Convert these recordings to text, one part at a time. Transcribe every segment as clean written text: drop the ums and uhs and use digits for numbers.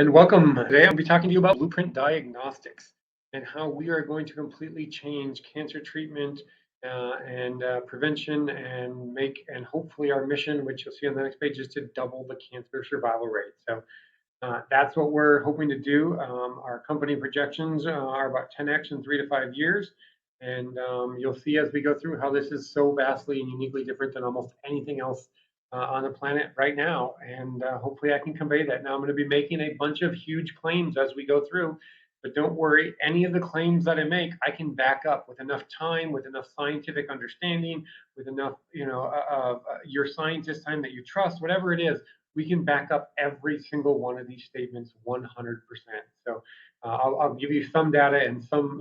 and welcome. Today I'll be talking to you about Blueprint Diagnostics and how we are going to completely change cancer treatment and prevention and hopefully our mission, which you'll see on the next page, is to double the cancer survival rate. So that's what we're hoping to do. Our company projections are about 10x in 3 to 5 years. And you'll see as we go through how this is so vastly and uniquely different than almost anything else on the planet right now. And hopefully I can convey that. Now I'm going to be making a bunch of huge claims as we go through, but don't worry, any of the claims that I make, I can back up with enough time, with enough scientific understanding, with enough, your scientist time that you trust, whatever it is, we can back up every single one of these statements 100%. So I'll give you some data and some,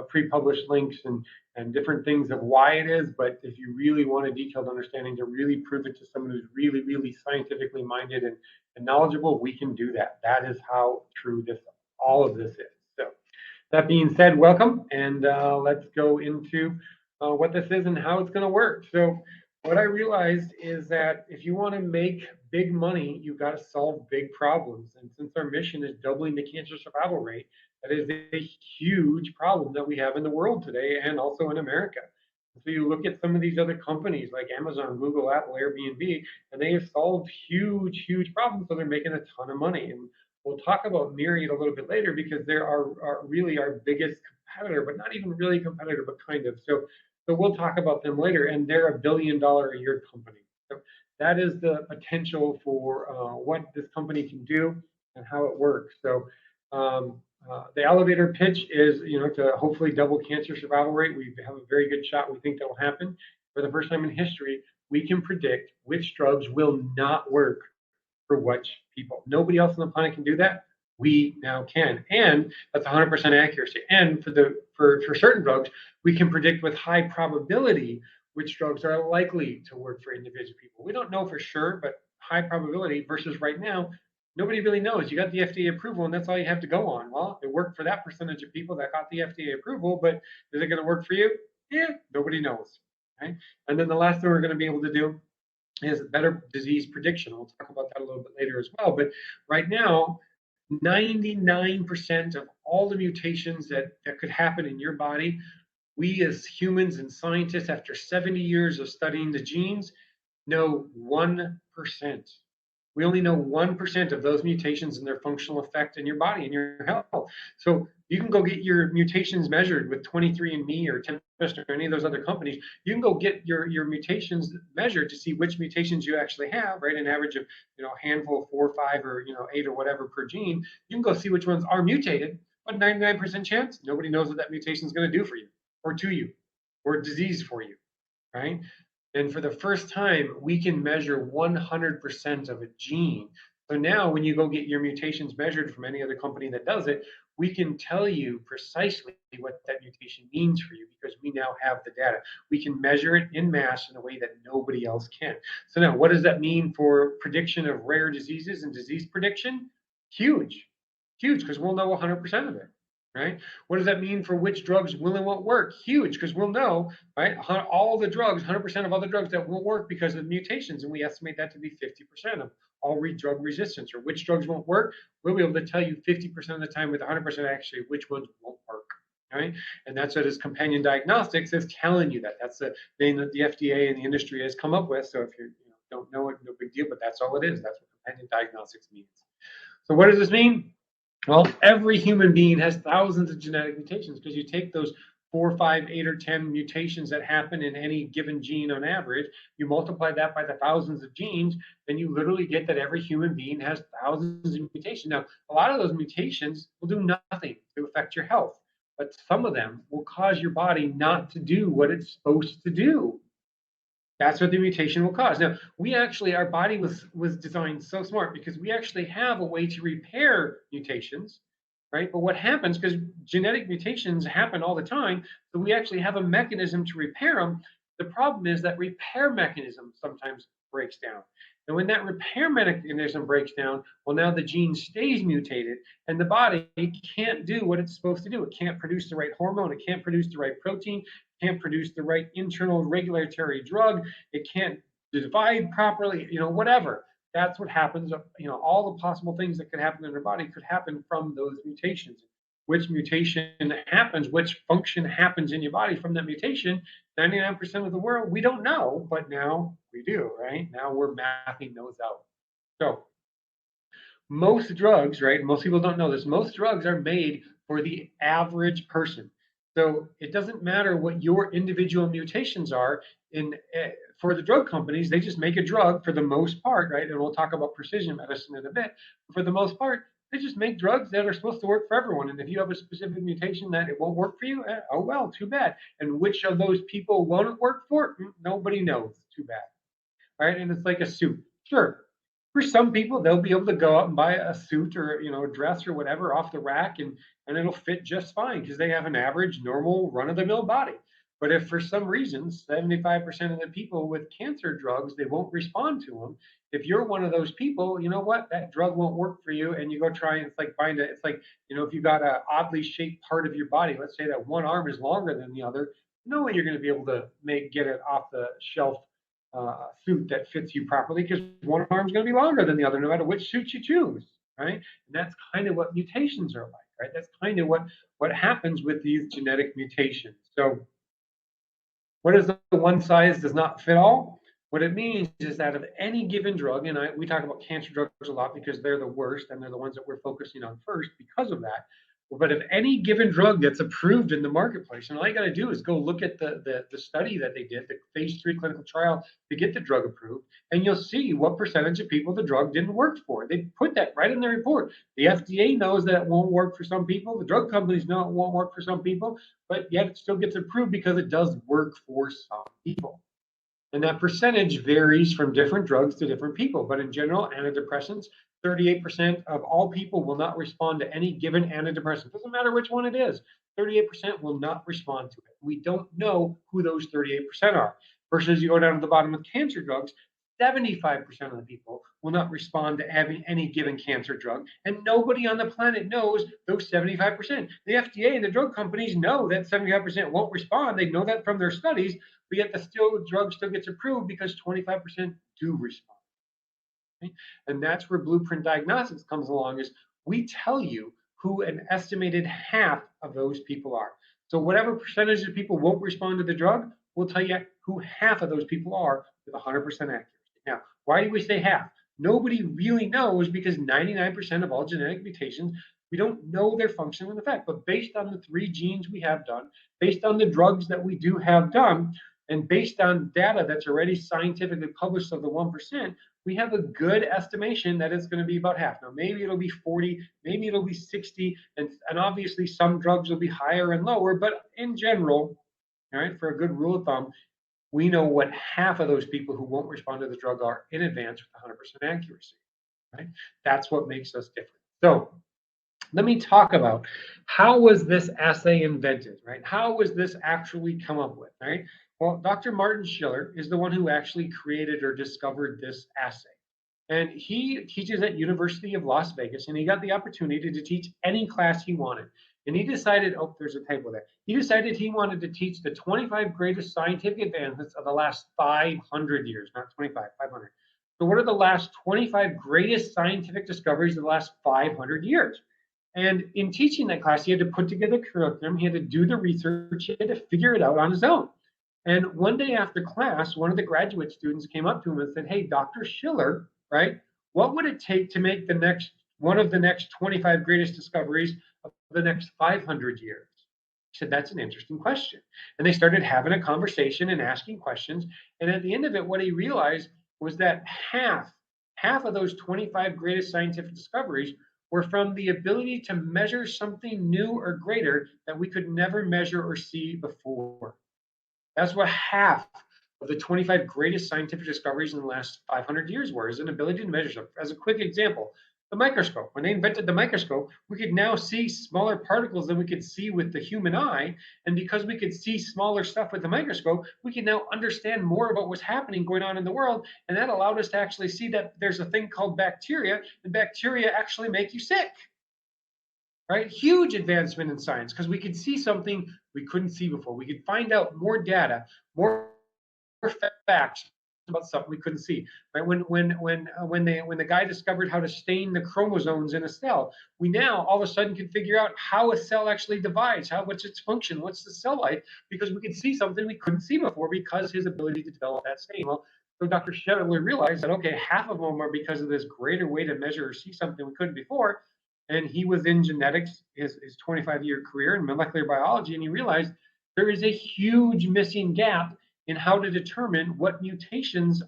pre-published links and different things of why it is. But if you really want a detailed understanding to really prove it to someone who's really, really scientifically minded and knowledgeable, we can do that. That is how true all of this is. So that being said, welcome, and let's go into what this is and how it's going to work. So what I realized is that if you want to make big money, you've got to solve big problems. And since our mission is doubling the cancer survival rate, that is a huge problem that we have in the world today and also in America. So you look at some of these other companies like Amazon, Google, Apple, Airbnb, and they have solved huge, huge problems. So they're making a ton of money. And we'll talk about Myriad a little bit later because they are really our biggest competitor, but not even really a competitor, but kind of. So we'll talk about them later, and they're $1 billion a year company. So that is the potential for what this company can do and how it works. So the elevator pitch is, to hopefully double cancer survival rate. We have a very good shot. We think that will happen. For the first time in history, we can predict which drugs will not work for which people. Nobody else on the planet can do that. We now can, and that's 100% accuracy. And for certain drugs, we can predict with high probability which drugs are likely to work for individual people. We don't know for sure, but high probability versus right now, nobody really knows. You got the FDA approval, and that's all you have to go on. Well, it worked for that percentage of people that got the FDA approval, but is it going to work for you? Yeah, nobody knows. Right? And then the last thing we're going to be able to do is better disease prediction. We'll talk about that a little bit later as well. But right now, 99% of all the mutations that could happen in your body, we as humans and scientists, after 70 years of studying the genes, know 1%. We only know 1% of those mutations and their functional effect in your body and your health. So you can go get your mutations measured with 23andMe or Tempest or any of those other companies. You can go get your mutations measured to see which mutations you actually have, right? An average of, a handful of 4 or 5 or, 8 or whatever per gene. You can go see which ones are mutated, but 99% chance, nobody knows what that mutation is going to do for you or to you or disease for you, right? And for the first time, we can measure 100% of a gene. So now when you go get your mutations measured from any other company that does it, we can tell you precisely what that mutation means for you because we now have the data. We can measure it in mass in a way that nobody else can. So now what does that mean for prediction of rare diseases and disease prediction? Huge, because we'll know 100% of it. Right? What does that mean for which drugs will and won't work? Huge, because we'll know, right? All the drugs, 100% of all the drugs that won't work because of mutations, and we estimate that to be 50% of all drug resistance. Or which drugs won't work, we'll be able to tell you 50% of the time with 100% actually which ones won't work. Right? And that's what this companion diagnostics is telling you that. That's the thing that the FDA and the industry has come up with. So if you don't know it, no big deal, but that's all it is. That's what companion diagnostics means. So what does this mean? Well, every human being has thousands of genetic mutations because you take those 4, 5, 8, or 10 mutations that happen in any given gene on average, you multiply that by the thousands of genes, then you literally get that every human being has thousands of mutations. Now, a lot of those mutations will do nothing to affect your health, but some of them will cause your body not to do what it's supposed to do. That's what the mutation will cause. Now, our body was designed so smart because we actually have a way to repair mutations, right? But what happens, because genetic mutations happen all the time, so we actually have a mechanism to repair them. The problem is that repair mechanism sometimes breaks down. And when that repair mechanism breaks down, well, now the gene stays mutated and the body can't do what it's supposed to do. It can't produce the right hormone. It can't produce the right protein. It can't produce the right internal regulatory drug. It can't divide properly, whatever. That's what happens. All the possible things that could happen in our body could happen from those mutations. Which mutation happens, which function happens in your body from that mutation, 99% of the world, we don't know, but now we do, right? Now we're mapping those out. So most drugs, right? Most people don't know this. Most drugs are made for the average person. So it doesn't matter what your individual mutations are. For the drug companies, they just make a drug for the most part, right? And we'll talk about precision medicine in a bit. For the most part, they just make drugs that are supposed to work for everyone. And if you have a specific mutation that it won't work for you, oh well, too bad. And which of those people won't work for? Nobody knows. Too bad, right? And it's like a suit. Sure, for some people, they'll be able to go out and buy a suit or a dress or whatever off the rack, and it'll fit just fine because they have an average, normal, run-of-the-mill body. But if for some reason 75% of the people with cancer drugs, they won't respond to them. If you're one of those people, you know what? That drug won't work for you, and you go try and it's like find it. It's like if you got a oddly shaped part of your body, let's say that one arm is longer than the other, no way you're going to be able to get it off the shelf suit that fits you properly because one arm's going to be longer than the other, no matter which suit you choose, right? And that's kind of what mutations are like, right? That's kind of what happens with these genetic mutations. So, what is the one size does not fit all? What it means is that of any given drug, and we talk about cancer drugs a lot because they're the worst and they're the ones that we're focusing on first because of that. But if any given drug that's approved in the marketplace, and all you got to do is go look at the study that they did, the phase 3 clinical trial to get the drug approved, and you'll see what percentage of people the drug didn't work for. They put that right in the report. The FDA knows that it won't work for some people. The drug companies know it won't work for some people, but yet it still gets approved because it does work for some people. And that percentage varies from different drugs to different people. But in general, antidepressants, 38% of all people will not respond to any given antidepressant. Doesn't matter which one it is. 38% will not respond to it. We don't know who those 38% are. Versus you go down to the bottom with cancer drugs, 75% of the people will not respond to having any given cancer drug. And nobody on the planet knows those 75%. The FDA and the drug companies know that 75% won't respond. They know that from their studies, but yet the drug still gets approved because 25% do respond. Okay? And that's where Blueprint Diagnostics comes along is we tell you who an estimated half of those people are. So whatever percentage of people won't respond to the drug, we'll tell you who half of those people are with 100% accuracy. Now, why do we say half? Nobody really knows because 99% of all genetic mutations, we don't know their function and effect. But based on the 3 genes we have done, based on the drugs that we do have done, and based on data that's already scientifically published of the 1%, we have a good estimation that it's going to be about half. Now, maybe it'll be 40, maybe it'll be 60, and obviously some drugs will be higher and lower, but in general, all right, for a good rule of thumb, we know what half of those people who won't respond to the drug are in advance with 100% accuracy, right? That's what makes us different. So let me talk about how was this assay invented, right? How was this actually come up with, right? Well, Dr. Martin Schiller is the one who actually created or discovered this assay. And he teaches at University of Las Vegas, and he got the opportunity to teach any class he wanted. And he decided, oh, there's a typo there. He decided he wanted to teach the 25 greatest scientific advancements of the last 500 years, not 25, 500. So what are the last 25 greatest scientific discoveries of the last 500 years? And in teaching that class, he had to put together a curriculum. He had to do the research. He had to figure it out on his own. And one day after class, one of the graduate students came up to him and said, hey, Dr. Schiller, right, what would it take to make one of the next 25 greatest discoveries of the next 500 years? He said, that's an interesting question. And they started having a conversation and asking questions. And at the end of it, what he realized was that half of those 25 greatest scientific discoveries were from the ability to measure something new or greater that we could never measure or see before. That's what half of the 25 greatest scientific discoveries in the last 500 years were, is an ability to measure something. As a quick example, the microscope. When they invented the microscope, we could now see smaller particles than we could see with the human eye. And because we could see smaller stuff with the microscope, we can now understand more about what's happening going on in the world. And that allowed us to actually see that there's a thing called bacteria, and bacteria actually make you sick. Right? Huge advancement in science because we could see something we couldn't see before. We could find out more data, more facts about something we couldn't see. Right? When the guy discovered how to stain the chromosomes in a cell, we now all of a sudden can figure out how a cell actually divides, what's its function, what's the cell life, because we could see something we couldn't see before because his ability to develop that stain. Well, so Dr. Schiller realized that okay, half of them are because of this greater way to measure or see something we couldn't before. And he was in genetics, his 25-year career in molecular biology, and he realized there is a huge missing gap in how to determine what mutations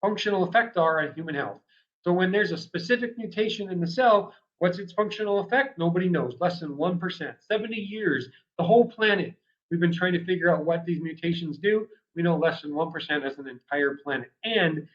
functional effect are on human health. So when there's a specific mutation in the cell, what's its functional effect? Nobody knows, less than 1%. 70 years, the whole planet, we've been trying to figure out what these mutations do. We know less than 1% as an entire planet. And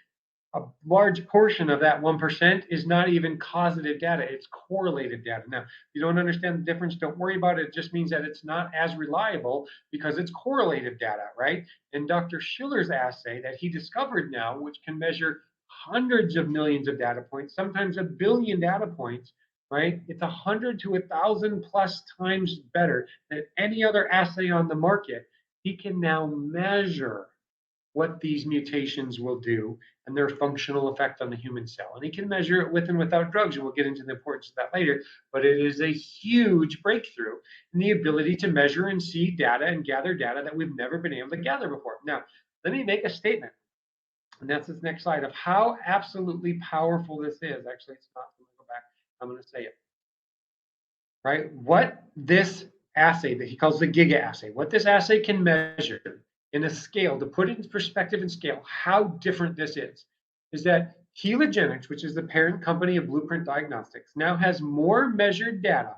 a large portion of that 1% is not even causative data, it's correlated data. Now, if you don't understand the difference, don't worry about it. It just means that it's not as reliable because it's correlative data, right? And Dr. Schiller's assay that he discovered now, which can measure hundreds of millions of data points, sometimes a billion data points, right? It's 100 to 1,000 plus times better than any other assay on the market. He can now measure what these mutations will do and their functional effect on the human cell. And he can measure it with and without drugs, and we'll get into the importance of that later. But it is a huge breakthrough in the ability to measure and see data and gather data that we've never been able to gather before. Now, let me make a statement, and that's this next slide, of how absolutely powerful this is. Actually, it's not. Let me go back. I'm going to say it. Right? What this assay that he calls the Giga assay, what this assay can measure in a scale, to put it in perspective and scale, how different this is that Helogenics, which is the parent company of Blueprint Diagnostics, now has more measured data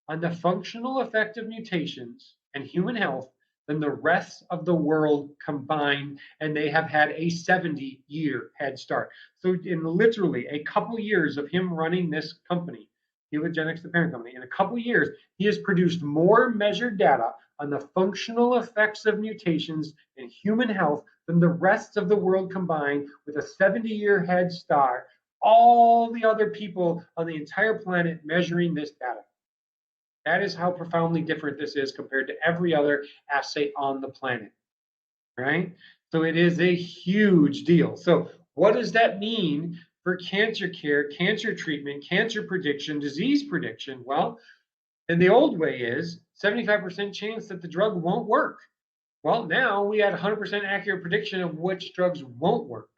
on the functional effect of mutations and human health than the rest of the world combined, and they have had a 70-year head start. So in literally a couple years of him running this company, Helogenics, the parent company, in a couple years, he has produced more measured data on the functional effects of mutations in human health than the rest of the world combined, with a 70-year head start. All the other people on the entire planet measuring this data. That is how profoundly different this is compared to every other assay on the planet, right? So it is a huge deal. So what does that mean for cancer care, cancer treatment, cancer prediction, disease prediction? Well, and the old way is 75% chance that the drug won't work. Well, now we had 100% accurate prediction of which drugs won't work,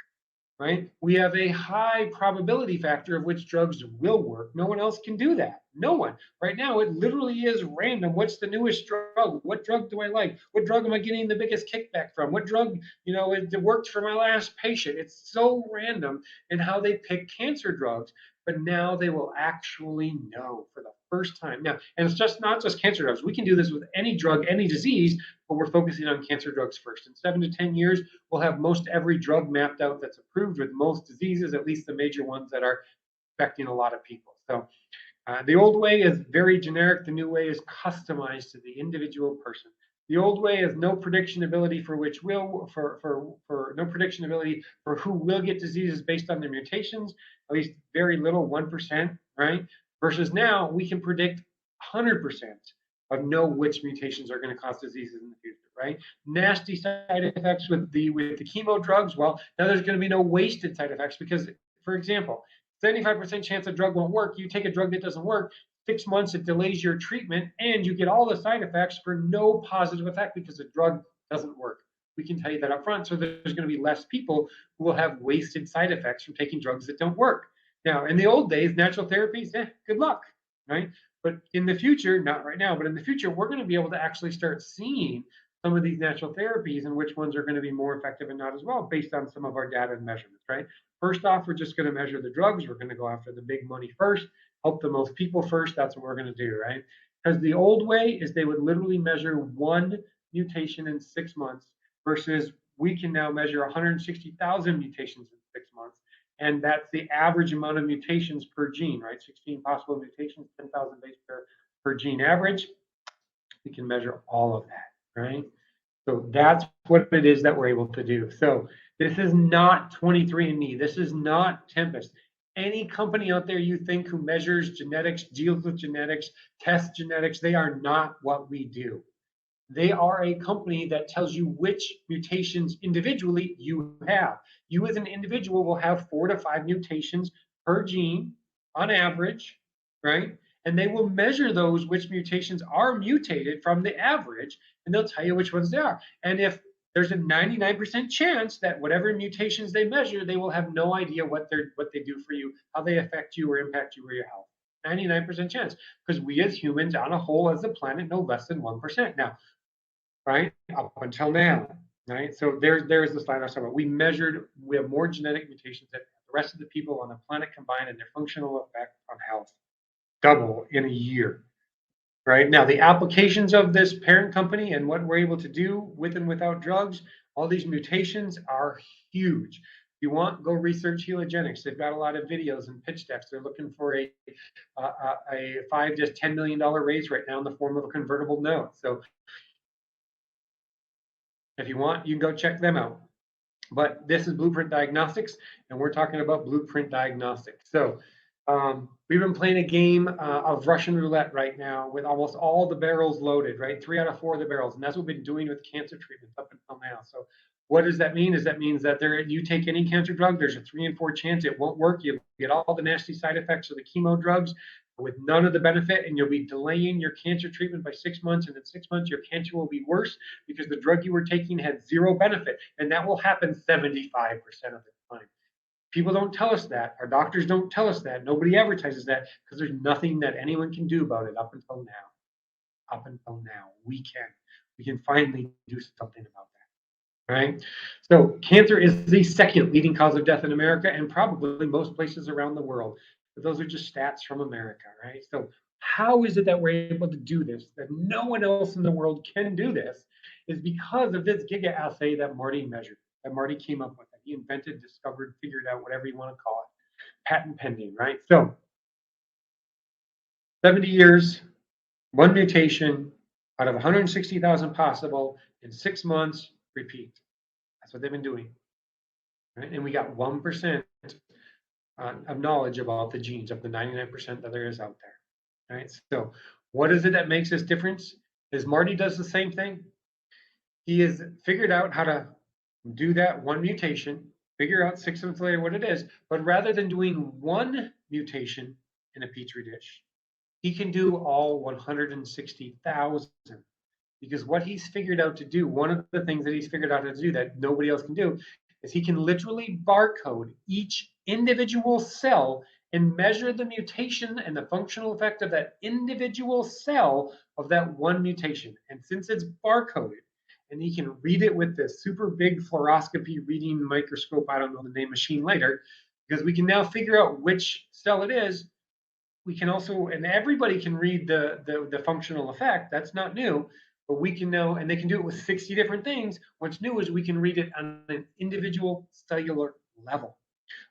right? We have a high probability factor of which drugs will work. No one else can do that. No one. Right now, it literally is random. What's the newest drug? What drug do I like? What drug am I getting the biggest kickback from? What drug, it worked for my last patient? It's so random in how they pick cancer drugs, but now they will actually know for the first time. Now, and it's just not just cancer drugs. We can do this with any drug, any disease, but we're focusing on cancer drugs first. In 7 to 10 years, we'll have most every drug mapped out that's approved with most diseases, at least the major ones that are affecting a lot of people. So the old way is very generic. The new way is customized to the individual person. The old way is no prediction ability for no prediction ability for who will get diseases based on their mutations, at least very little, 1%, right? Versus now we can predict 100% of know which mutations are going to cause diseases in the future, right? Nasty side effects with the chemo drugs. Well, now there's going to be no wasted side effects because, for example, 75% chance a drug won't work. You take a drug that doesn't work, 6 months, it delays your treatment, and you get all the side effects for no positive effect because the drug doesn't work. We can tell you that up front. So there's going to be less people who will have wasted side effects from taking drugs that don't work. Now, in the old days, natural therapies, good luck, right? But in the future, not right now, but in the future, we're going to be able to actually start seeing some of these natural therapies and which ones are going to be more effective and not as well based on some of our data and measurements, right? First off, we're just going to measure the drugs. We're going to go after the big money first, help the most people first. That's what we're going to do, right? Because the old way is they would literally measure one mutation in 6 months versus we can now measure 160,000 mutations in 6 months. And that's the average amount of mutations per gene, right? 16 possible mutations, 10,000 base per gene average. We can measure all of that, right? So that's what it is that we're able to do. So this is not 23andMe. This is not Tempest. Any company out there you think who measures genetics, deals with genetics, tests genetics, they are not what we do. They are a company that tells you which mutations individually you have. You as an individual will have 4 to 5 mutations per gene on average, right? And they will measure those which mutations are mutated from the average, and they'll tell you which ones they are. And if there's a 99% chance that whatever mutations they measure, they will have no idea what they do for you, how they affect you or impact you or your health. 99% chance, because we as humans on a whole as a planet know less than 1%. Now, right? Up until now, right? So there's the slide I was talking about. We have more genetic mutations than the rest of the people on the planet combined, and their functional effect on health double in a year, right? Now, the applications of this parent company and what we're able to do with and without drugs, all these mutations are huge. If you want, go research helogenics. They've got a lot of videos and pitch decks. They're looking for a $5 to $10 million raise right now in the form of a convertible note. So if you want, you can go check them out. But this is Blueprint Diagnostics, and we're talking about Blueprint Diagnostics. So we've been playing a game of Russian roulette right now with almost all the barrels loaded, right? 3 out of 4 of the barrels. And that's what we've been doing with cancer treatments up until now. So what does that mean? That means that you take any cancer drug, there's a 3 in 4 chance it won't work. You get all the nasty side effects of the chemo drugs with none of the benefit, and you'll be delaying your cancer treatment by 6 months. And in 6 months, your cancer will be worse because the drug you were taking had 0 benefit. And that will happen 75% of the time. People don't tell us that. Our doctors don't tell us that. Nobody advertises that because there's nothing that anyone can do about it up until now. Up until now, we can finally do something about that, right? So cancer is the second leading cause of death in America and probably most places around the world. But those are just stats from America, right? So how is it that we're able to do this, that no one else in the world can do this, is because of this giga-assay that Marty measured, that Marty came up with. He invented, discovered, figured out, whatever you want to call it, patent pending, right? So 70 years, 1 mutation out of 160,000 possible in 6 months, repeat. That's what they've been doing, right? And we got 1% of knowledge about the genes of the 99% that there is out there, right? So what is it that makes this difference? Is Marty does the same thing. He has figured out how to do that 1 mutation, figure out 6 months later what it is, but rather than doing 1 mutation in a petri dish, he can do all 160,000. Because what he's figured out to do, one of the things that he's figured out how to do that nobody else can do, is he can literally barcode each individual cell and measure the mutation and the functional effect of that individual cell of that 1 mutation. And since it's barcoded, and he can read it with this super big fluoroscopy reading microscope, I don't know the name, machine later, because we can now figure out which cell it is. We can also, and everybody can read the functional effect. That's not new, but we can know, and they can do it with 60 different things. What's new is we can read it on an individual cellular level.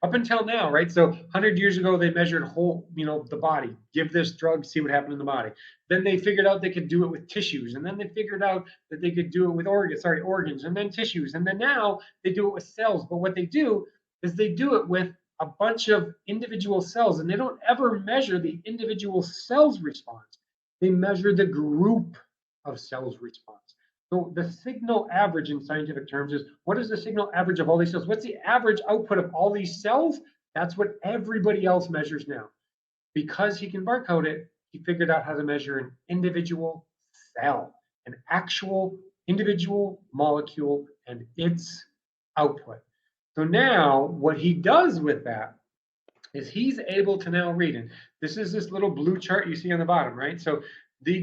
Up until now, right? So 100 years ago, they measured whole, the body. Give this drug, see what happened in the body. Then they figured out they could do it with tissues, and then they figured out that they could do it with organs, and then tissues, and then now they do it with cells. But what they do is they do it with a bunch of individual cells, and they don't ever measure the individual cells response. They measure the group of cells response. So the signal average in scientific terms is, what is the signal average of all these cells? What's the average output of all these cells? That's what everybody else measures now. Because he can barcode it, he figured out how to measure an individual cell, an actual individual molecule and its output. So now what he does with that is he's able to now read it. This is this little blue chart you see on the bottom, right? So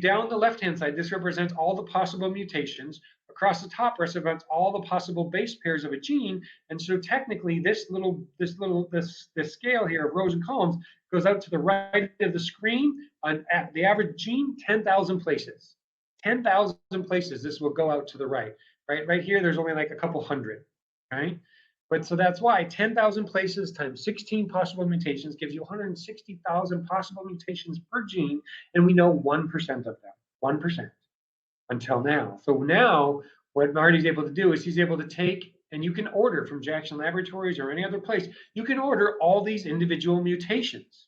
down the left-hand side, this represents all the possible mutations. Across the top represents all the possible base pairs of a gene. And so technically, this scale here of rows and columns goes out to the right of the screen. At the average gene, 10,000 places. 10,000 places. This will go out to the right. Right here, there's only like a couple hundred, right? But so that's why 10,000 places times 16 possible mutations gives you 160,000 possible mutations per gene, and we know 1% of them, 1% until now. So now what Marty's able to do is he's able to take, and you can order from Jackson Laboratories or any other place, you can order all these individual mutations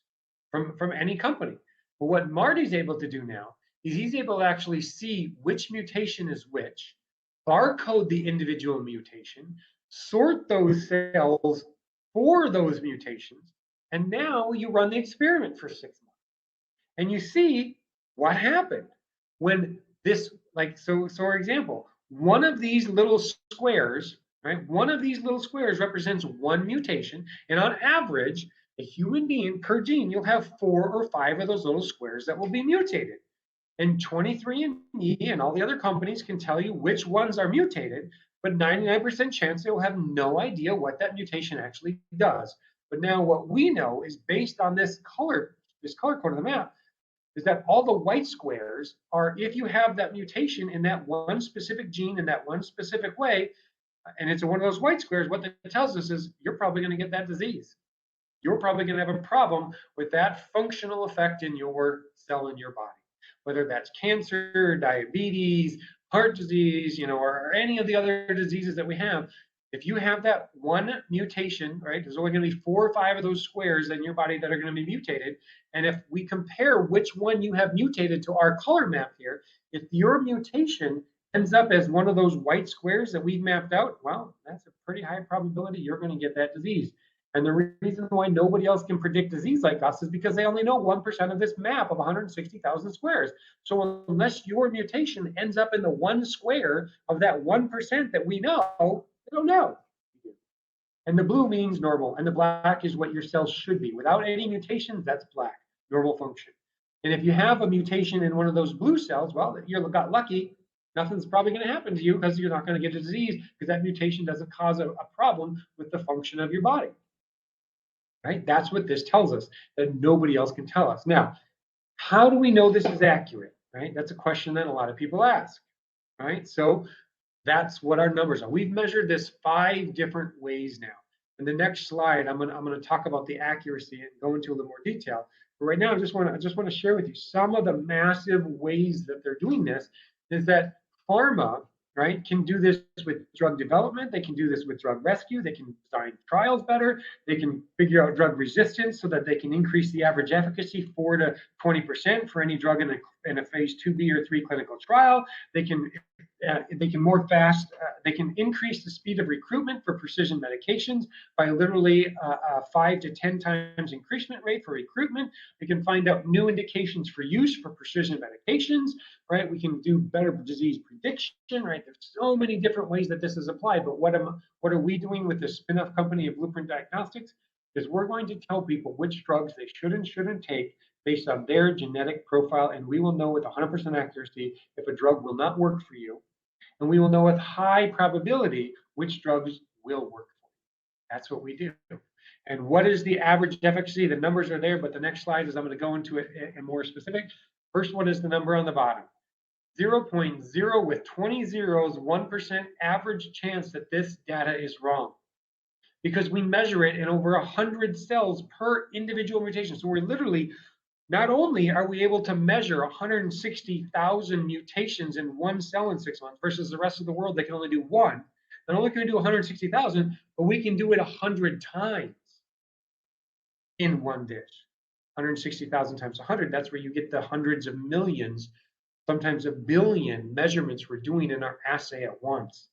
from any company. But what Marty's able to do now is he's able to actually see which mutation is which, barcode the individual mutation, sort those cells for those mutations, and now you run the experiment for 6 months. And you see what happened when this, like, so for example, one of these little squares, right? One of these little squares represents one mutation, and on average, a human being per gene, you'll have 4 or 5 of those little squares that will be mutated. And 23andMe and all the other companies can tell you which ones are mutated, but 99% chance they will have no idea what that mutation actually does. But now what we know is based on this color code of the map, is that all the white squares are if you have that mutation in that one specific gene in that one specific way, and it's one of those white squares, what that tells us is you're probably going to get that disease. You're probably going to have a problem with that functional effect in your cell in your body, whether that's cancer, diabetes, heart disease, or any of the other diseases that we have. If you have that one mutation, right, there's only going to be 4 or 5 of those squares in your body that are going to be mutated. And if we compare which one you have mutated to our color map here, if your mutation ends up as one of those white squares that we've mapped out, well, that's a pretty high probability you're going to get that disease. And the reason why nobody else can predict disease like us is because they only know 1% of this map of 160,000 squares. So unless your mutation ends up in the one square of that 1% that we know, they don't know. And the blue means normal, and the black is what your cells should be. Without any mutations, that's black, normal function. And if you have a mutation in one of those blue cells, well, you got lucky. Nothing's probably going to happen to you because you're not going to get a disease because that mutation doesn't cause a problem with the function of your body. Right? That's what this tells us, that nobody else can tell us. Now, how do we know this is accurate? Right? That's a question that a lot of people ask. Right? So that's what our numbers are. We've measured this 5 different ways now. In the next slide, I'm going to talk about the accuracy and go into a little more detail. But right now, I just want to share with you some of the massive ways that they're doing this. Is that pharma, right, can do this with drug development. They can do this with drug rescue. They can design trials better. They can figure out drug resistance so that they can increase the average efficacy 4 to 20% for any drug in a phase 2B or 3 clinical trial. They can they can increase the speed of recruitment for precision medications by literally a 5 to 10 times increasement rate for recruitment. We can find out new indications for use for precision medications, right? We can do better disease prediction, right? There's so many different ways that this is applied, but what are we doing with the spin-off company of Blueprint Diagnostics? Is we're going to tell people which drugs they should and shouldn't take based on their genetic profile, and we will know with 100% accuracy if a drug will not work for you, and we will know with high probability which drugs will work for you. That's what we do. And what is the average efficacy? The numbers are there, but the next slide is I'm going to go into it in more specific. First one is the number on the bottom. 0.0 with 20 zeros, 1% average chance that this data is wrong. Because we measure it in over 100 cells per individual mutation. So we're literally, not only are we able to measure 160,000 mutations in one cell in 6 months versus the rest of the world, they can only do one. Not only can we do 160,000, but we can do it 100 times in one dish. 160,000 times 100, that's where you get the hundreds of millions, sometimes a billion measurements we're doing in our assay at once.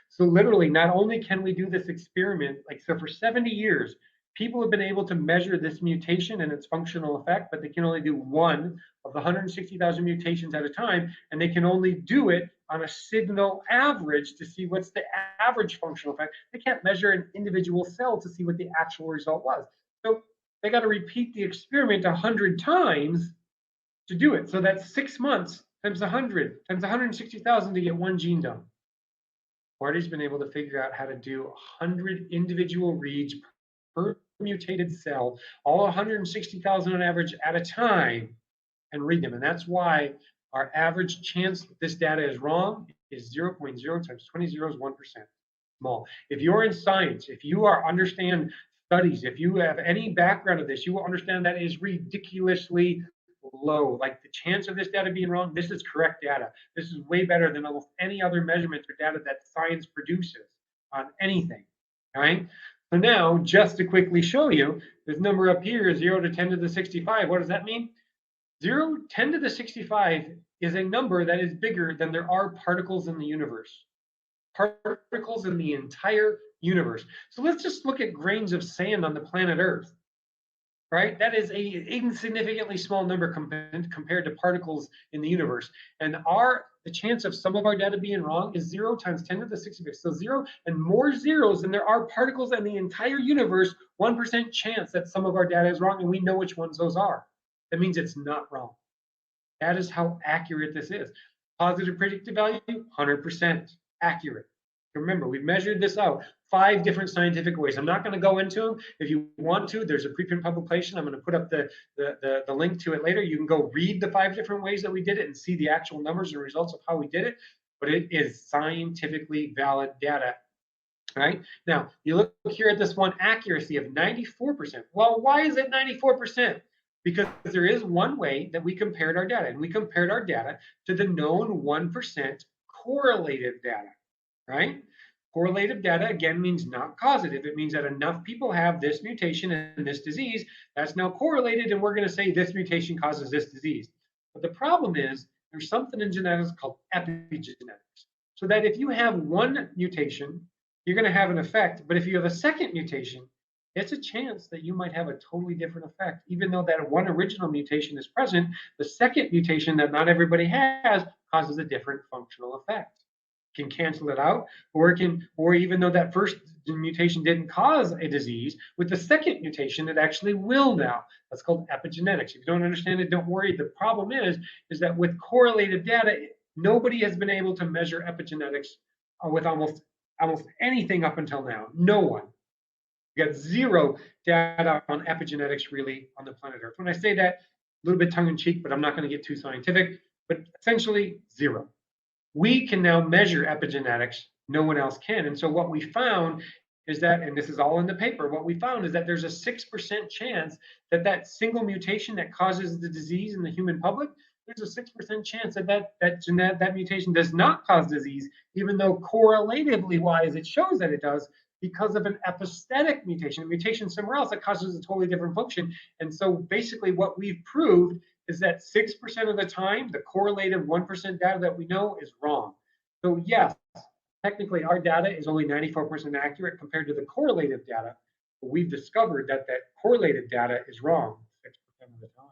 So literally, not only can we do this experiment, so for 70 years, people have been able to measure this mutation and its functional effect, but they can only do one of the 160,000 mutations at a time, and they can only do it on a signal average to see what's the average functional effect. They can't measure an individual cell to see what the actual result was. So they got to repeat the experiment 100 times to do it. So that's 6 months times 100 times 160,000 to get one gene done. Marty's been able to figure out how to do 100 individual reads per mutated cell, all 160,000 on average at a time, and read them. And that's why our average chance that this data is wrong is 0.0 times 20 zeros, 1%. Small. If you're in science, if you understand studies, if you have any background of this, you will understand that is ridiculously low. Like the chance of this data being wrong, this is correct data. This is way better than almost any other measurement or data that science produces on anything. All right. So now, just to quickly show you, this number up here is 0 to 10 to the 65. What does that mean? 10 to the 65 is a number that is bigger than there are particles in the universe. Particles in the entire universe. So let's just look at grains of sand on the planet Earth, right? That is a insignificantly small number compared to particles in the universe. And the chance of some of our data being wrong is 0 times 10 to the 65. So 0 and more zeros than there are particles in the entire universe, 1% chance that some of our data is wrong, and we know which ones those are. That means it's not wrong. That is how accurate this is. Positive predictive value, 100% accurate. Remember, we've measured this out 5 different scientific ways. I'm not going to go into them. If you want to, there's a preprint publication. I'm going to put up the link to it later. You can go read the 5 different ways that we did it and see the actual numbers and results of how we did it. But it is scientifically valid data. Right? Now, you look here at this one, accuracy of 94%. Well, why is it 94%? Because there is one way that we compared our data, and we compared our data to the known 1% correlative data, right? Correlative data, again, means not causative. It means that enough people have this mutation and this disease that's now correlated, and we're going to say this mutation causes this disease. But the problem is there's something in genetics called epigenetics. So that if you have one mutation, you're going to have an effect. But if you have a second mutation, it's a chance that you might have a totally different effect. Even though that one original mutation is present, the second mutation that not everybody has causes a different functional effect. It can cancel it out, or even though that first mutation didn't cause a disease, with the second mutation, it actually will now. That's called epigenetics. If you don't understand it, don't worry. The problem is that with correlative data, nobody has been able to measure epigenetics with almost anything up until now. No one. We got 0 data on epigenetics really on the planet Earth. When I say that, a little bit tongue in cheek, but I'm not going to get too scientific, but essentially 0. We can now measure epigenetics. No one else can. And so what we found is that, and this is all in the paper, what we found is that there's a 6% chance that that single mutation that causes the disease in the human public, there's a 6% chance that mutation does not cause disease, even though correlatively wise it shows that it does, because of an epistatic mutation, a mutation somewhere else that causes a totally different function. And so basically what we've proved is that 6% of the time, the correlative 1% data that we know is wrong. So yes, technically our data is only 94% accurate compared to the correlative data, but we've discovered that that correlative data is wrong 6% of the time.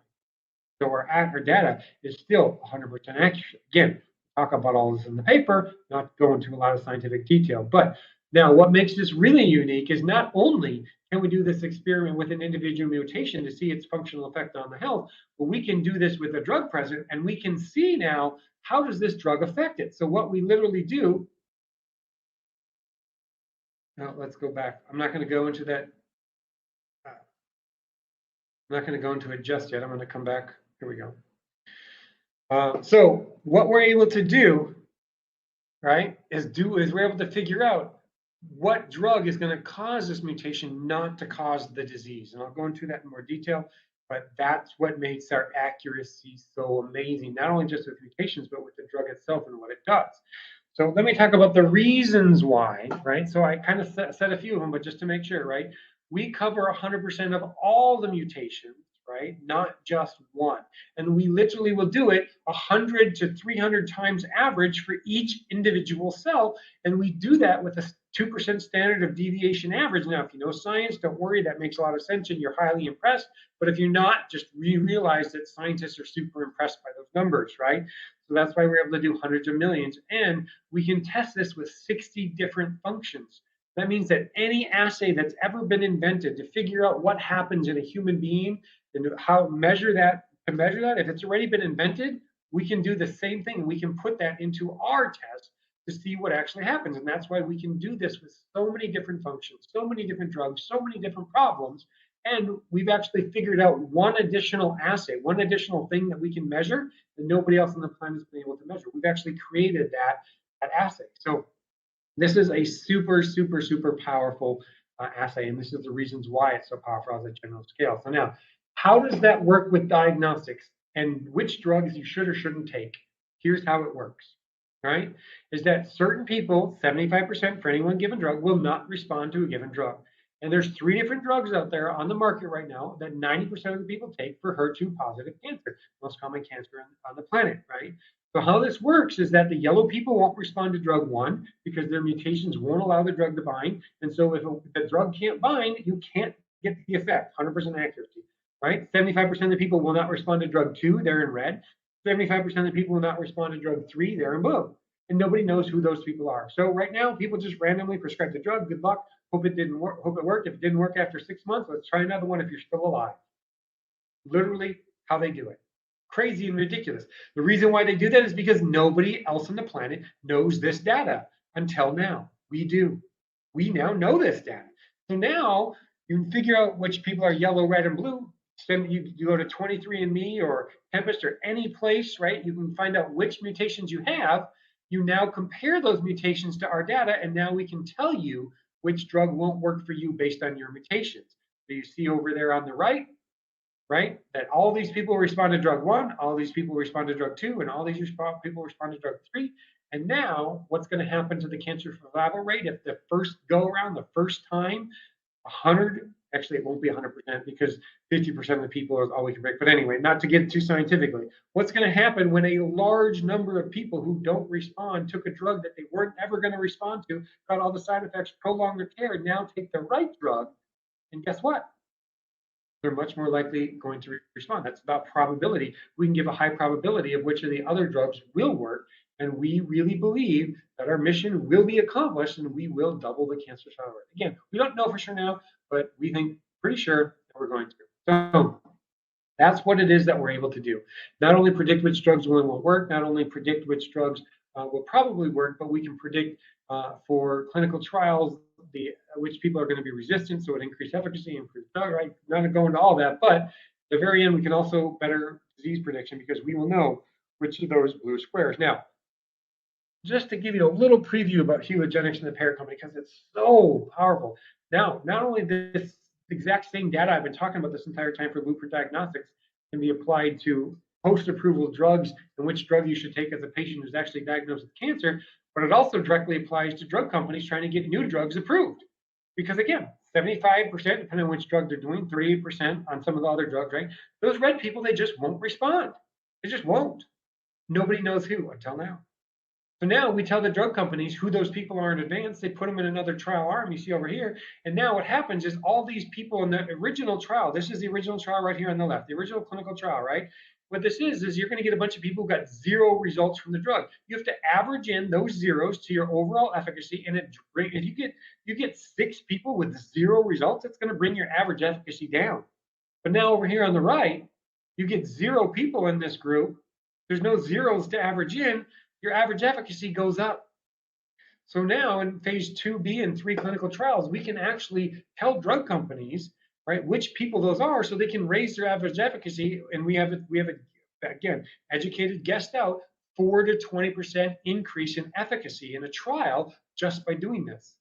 So our data is still 100% accurate. Again, talk about all this in the paper, not go into a lot of scientific detail. But now what makes this really unique is not only can we do this experiment with an individual mutation to see its functional effect on the health, but we can do this with a drug present, and we can see now how does this drug affect it. So what we literally do, now let's go back. I'm not going to go into that. I'm not going to go into it just yet. I'm going to come back. Here we go. So what we're able to do, right, is we're able to figure out what drug is going to cause this mutation not to cause the disease. And I'll go into that in more detail, but that's what makes our accuracy so amazing, not only just with mutations, but with the drug itself and what it does. So let me talk about the reasons why, right? So I kind of said a few of them, but just to make sure, right? We cover 100% of all the mutations, right? Not just one. And we literally will do it 100 to 300 times average for each individual cell. And we do that with a 2% standard of deviation average. Now, if you know science, don't worry, that makes a lot of sense and you're highly impressed. But if you're not, just realize that scientists are super impressed by those numbers, right? So that's why we're able to do hundreds of millions. And we can test this with 60 different functions. That means that any assay that's ever been invented to figure out what happens in a human being and how to measure that, if it's already been invented, we can do the same thing. We can put that into our test to see what actually happens. And that's why we can do this with so many different functions, so many different drugs, so many different problems. And we've actually figured out one additional assay, one additional thing that we can measure that nobody else on the planet has been able to measure. We've actually created that assay. So this is a super, super, super powerful assay. And this is the reasons why it's so powerful on a general scale. So now, how does that work with diagnostics and which drugs you should or shouldn't take? Here's how it works, right? Is that certain people, 75% for any one given drug, will not respond to a given drug. And there's 3 different drugs out there on the market right now that 90% of the people take for HER2 positive cancer, most common cancer on the planet, right? So how this works is that the yellow people won't respond to drug 1 because their mutations won't allow the drug to bind. And so if the drug can't bind, you can't get the effect, 100% accuracy, right? 75% of the people will not respond to drug 2, they're in red. 75% of the people will not respond to drug 3, they're in blue. And nobody knows who those people are. So right now, people just randomly prescribe the drug. Good luck. Hope it didn't work. Hope it worked. If it didn't work after 6 months, let's try another one if you're still alive. Literally how they do it. Crazy and ridiculous. The reason why they do that is because nobody else on the planet knows this data until now. We do. We now know this data. So now you can figure out which people are yellow, red, and blue. You go to 23andMe or Tempest or any place, right? You can find out which mutations you have. You now compare those mutations to our data, and now we can tell you which drug won't work for you based on your mutations. So you see over there on the right, that all these people respond to drug 1, all these people respond to drug 2, and all these people respond to drug 3. And now what's going to happen to the cancer survival rate if the first go around, the first time, 100, actually it won't be 100% because 50% of the people is all we can predict. But anyway, not to get too scientifically, what's going to happen when a large number of people who don't respond took a drug that they weren't ever going to respond to, got all the side effects, prolonged their care, now take the right drug, and guess what? They're much more likely going to respond. That's about probability. We can give a high probability of which of the other drugs will work. And we really believe that our mission will be accomplished and we will double the cancer survival rate. Again, we don't know for sure now, but we think pretty sure that we're going to. So that's what it is that we're able to do. Not only predict which drugs will and won't work, not only predict which drugs will probably work, but we can predict for clinical trials which people are going to be resistant, so it increased efficacy, improved drug, right? Not going to go into all that, but at the very end, we can also better disease prediction because we will know which of those blue squares. Now, just to give you a little preview about helogenics and the parent company, because it's so powerful. Now, not only this exact same data I've been talking about this entire time for Blueprint Diagnostics can be applied to post-approval drugs and which drug you should take as a patient who's actually diagnosed with cancer, but it also directly applies to drug companies trying to get new drugs approved. Because again, 75%, depending on which drug they're doing, 38% on some of the other drugs, right? Those red people, they just won't respond. They just won't. Nobody knows who until now. So now we tell the drug companies who those people are in advance. They put them in another trial arm, you see over here. And now what happens is all these people in the original trial, this is the original trial right here on the left, the original clinical trial, right? What this is you're going to get a bunch of people who got 0 results from the drug. You have to average in those zeros to your overall efficacy. And if you get 6 people with 0 results, it's going to bring your average efficacy down. But now over here on the right, you get 0 people in this group. There's no zeros to average in. Your average efficacy goes up. So now in phase 2B and 3 clinical trials, we can actually tell drug companies, right, which people those are so they can raise their average efficacy. And we have again, educated guessed out 4 to 20% increase in efficacy in a trial just by doing this.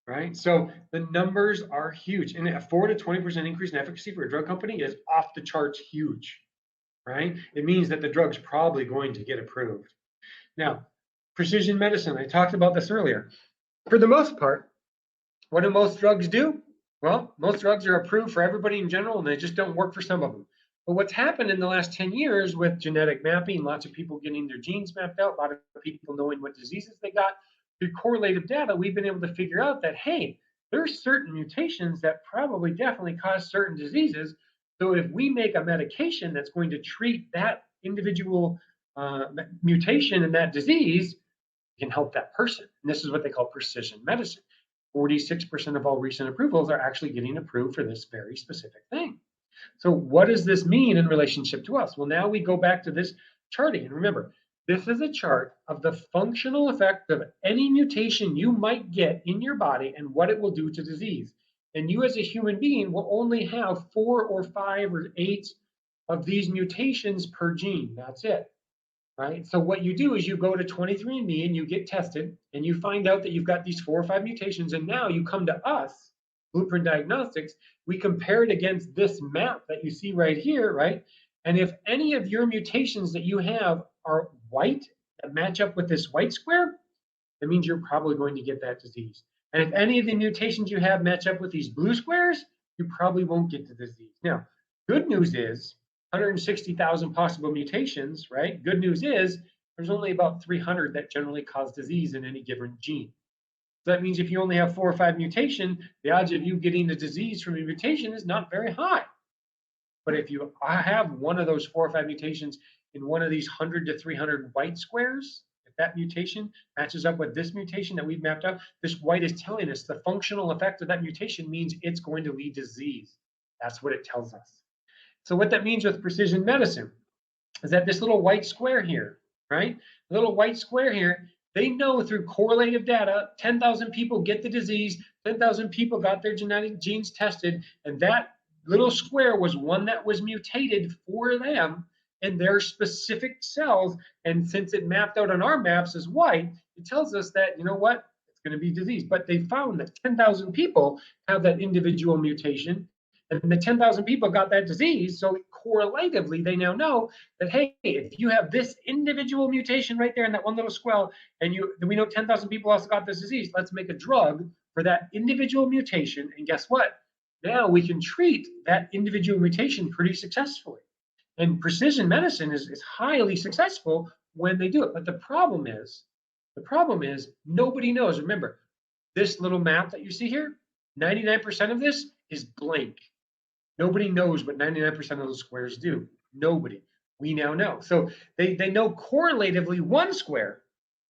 Right? So the numbers are huge. And a 4 to 20% increase in efficacy for a drug company is off the charts huge. Right? It means that the drug's probably going to get approved. Now, precision medicine, I talked about this earlier. For the most part, what do most drugs do? Well, most drugs are approved for everybody in general, and they just don't work for some of them. But what's happened in the last 10 years with genetic mapping, lots of people getting their genes mapped out, a lot of people knowing what diseases they got, through correlative data, we've been able to figure out that, hey, there's certain mutations that probably definitely cause certain diseases. So if we make a medication that's going to treat that individual mutation in that disease, it can help that person. And this is what they call precision medicine. 46% of all recent approvals are actually getting approved for this very specific thing. So what does this mean in relationship to us? Well, now we go back to this charting. And remember, this is a chart of the functional effect of any mutation you might get in your body and what it will do to disease. And you as a human being will only have 4 or 5 or 8 of these mutations per gene. That's it, right? So what you do is you go to 23andMe and you get tested and you find out that you've got these 4 or 5 mutations. And now you come to us, Blueprint Diagnostics, we compare it against this map that you see right here, right? And if any of your mutations that you have are white, that match up with this white square, that means you're probably going to get that disease. And if any of the mutations you have match up with these blue squares, you probably won't get the disease. Now, good news is 160,000 possible mutations, right? Good news is there's only about 300 that generally cause disease in any given gene. So that means if you only have 4 or 5 mutations, the odds of you getting the disease from a mutation is not very high. But if you have one of those 4 or 5 mutations in one of these 100 to 300 white squares, if that mutation matches up with this mutation that we've mapped out, this white is telling us the functional effect of that mutation means it's going to lead to disease. That's what it tells us. So what that means with precision medicine is that this little white square here, right? The little white square here, they know through correlative data, 10,000 people get the disease, 10,000 people got their genetic genes tested, and that little square was one that was mutated for them in their specific cells. And since it mapped out on our maps as white, it tells us that, you know what, it's going to be disease. But they found that 10,000 people have that individual mutation, and the 10,000 people got that disease. So correlatively, they now know that, hey, if you have this individual mutation right there in that one little square, and we know 10,000 people also got this disease, let's make a drug for that individual mutation. And guess what? Now we can treat that individual mutation pretty successfully. And precision medicine is highly successful when they do it. But the problem is nobody knows. Remember, this little map that you see here, 99% of this is blank. Nobody knows what 99% of those squares do. Nobody. We now know. So they know correlatively one square,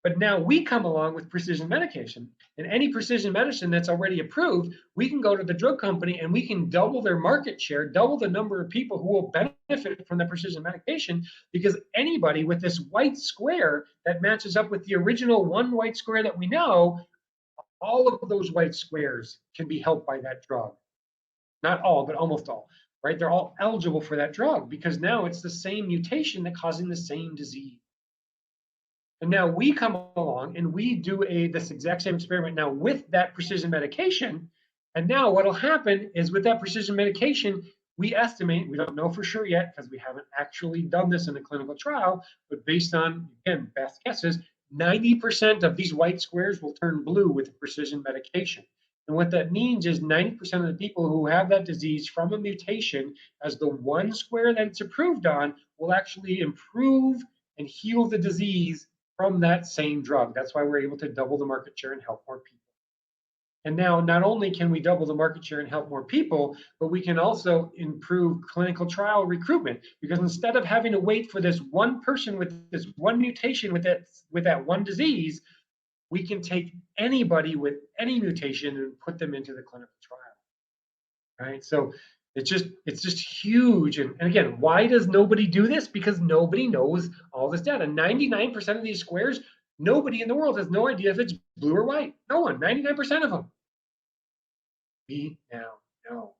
but now we come along with precision medication. And any precision medicine that's already approved, we can go to the drug company and we can double their market share, double the number of people who will benefit from the precision medication, because anybody with this white square that matches up with the original one white square that we know, all of those white squares can be helped by that drug. Not all, but almost all, right? They're all eligible for that drug because now it's the same mutation that causing the same disease. And now we come along and we do this exact same experiment now with that precision medication. And now what'll happen is with that precision medication, we estimate, we don't know for sure yet because we haven't actually done this in a clinical trial, but based on, again, best guesses, 90% of these white squares will turn blue with precision medication. And what that means is 90% of the people who have that disease from a mutation as the one square that it's approved on will actually improve and heal the disease from that same drug. That's why we're able to double the market share and help more people. And now not only can we double the market share and help more people, but we can also improve clinical trial recruitment, because instead of having to wait for this one person with this one mutation with that one disease, we can take anybody with any mutation and put them into the clinical trial, right? So it's just huge. And again, why does nobody do this? Because nobody knows all this data. 99% of these squares, nobody in the world has no idea if it's blue or white. No one, 99% of them. We now know.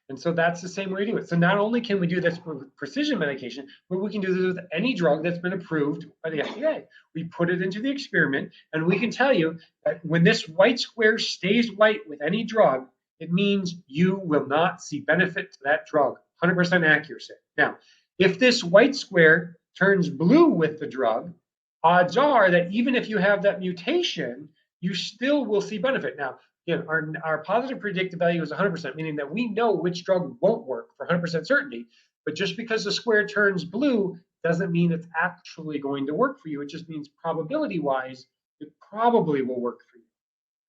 And so that's the same way to do it. So not only can we do this with precision medication, but we can do this with any drug that's been approved by the FDA. We put it into the experiment, and we can tell you that when this white square stays white with any drug, it means you will not see benefit to that drug. 100% accuracy. Now, if this white square turns blue with the drug, odds are that even if you have that mutation, you still will see benefit. Now, again, our positive predictive value is 100%, meaning that we know which drug won't work for 100% certainty. But just because the square turns blue doesn't mean it's actually going to work for you. It just means probability-wise, it probably will work for you.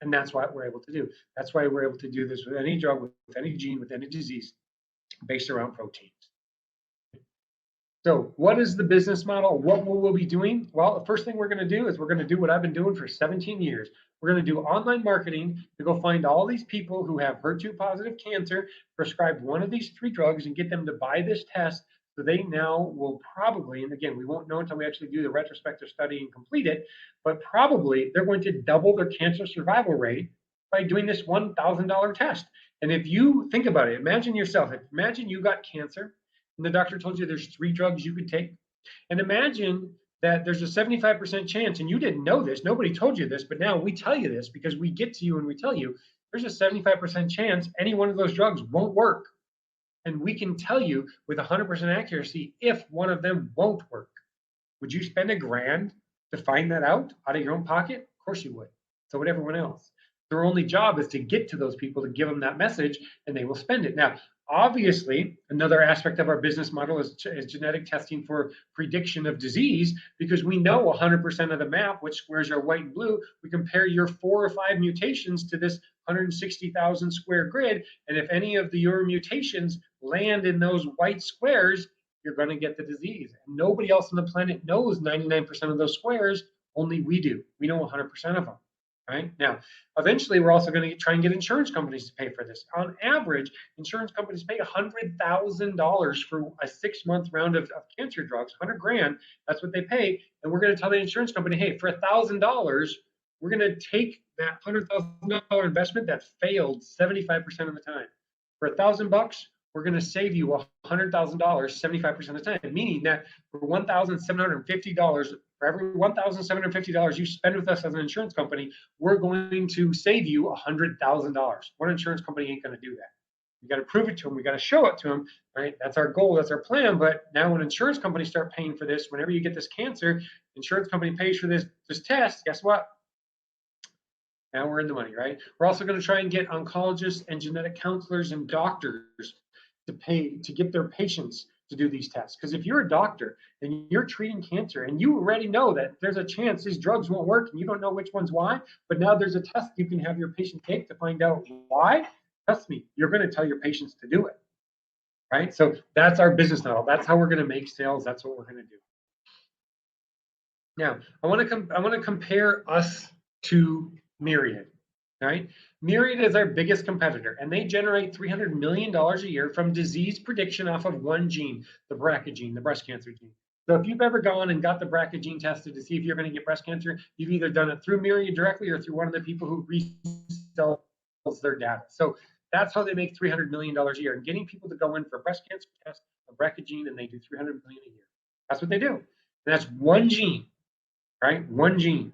And that's what we're able to do. That's why we're able to do this with any drug, with any gene, with any disease based around proteins. So what is the business model? What will we be doing? Well, the first thing we're going to do is we're going to do what I've been doing for 17 years. We're going to do online marketing to go find all these people who have HER2 positive cancer, prescribe one of these 3 drugs, and get them to buy this test. So they now will probably, and again, we won't know until we actually do the retrospective study and complete it, but probably they're going to double their cancer survival rate by doing this $1,000 test. And if you think about it, imagine yourself, imagine you got cancer and the doctor told you there's 3 drugs you could take. And imagine that there's a 75% chance, and you didn't know this, nobody told you this, but now we tell you this because we get to you and we tell you there's a 75% chance any one of those drugs won't work. And we can tell you with 100% accuracy if one of them won't work. Would you spend $1,000 to find that out of your own pocket? Of course you would. So would everyone else. Their only job is to get to those people to give them that message, and they will spend it. Now, obviously, another aspect of our business model is genetic testing for prediction of disease, because we know 100% of the map, which squares are white and blue. We compare your 4 or 5 mutations to this 160,000 square grid, and if any of your mutations land in those white squares, you're going to get the disease. And nobody else on the planet knows 99% of those squares, only we do. We know 100% of them. Right? Now, eventually, we're also going to try and get insurance companies to pay for this. On average, insurance companies pay $100,000 for a 6-month round of cancer drugs, 100 grand. That's what they pay. And we're going to tell the insurance company, hey, for $1,000, we're going to take that $100,000 investment that failed 75% of the time. For $1,000, we're going to save you $100,000 75% of the time, meaning that for $1,750, for every $1,750 you spend with us as an insurance company, we're going to save you $100,000. One insurance company ain't going to do that. We got to prove it to them. We got to show it to them, right? That's our goal. That's our plan. But now when insurance companies start paying for this, whenever you get this cancer, insurance company pays for this test. Guess what? Now we're in the money, right? We're also going to try and get oncologists and genetic counselors and doctors to pay to get their patients to do these tests. Because if you're a doctor and you're treating cancer and you already know that there's a chance these drugs won't work and you don't know which ones why, but now there's a test you can have your patient take to find out why, trust me, you're going to tell your patients to do it, right? So that's our business model. That's how we're going to make sales. That's what we're going to do. Now, I want to compare us to Myriad. Right? Myriad is our biggest competitor, and they generate $300 million a year from disease prediction off of one gene, the BRCA gene, the breast cancer gene. So if you've ever gone and got the BRCA gene tested to see if you're going to get breast cancer, you've either done it through Myriad directly or through one of the people who resells their data. So that's how they make $300 million a year. And getting people to go in for a breast cancer test, a BRCA gene, and they do $300 million a year. That's what they do. And that's one gene, right? One gene.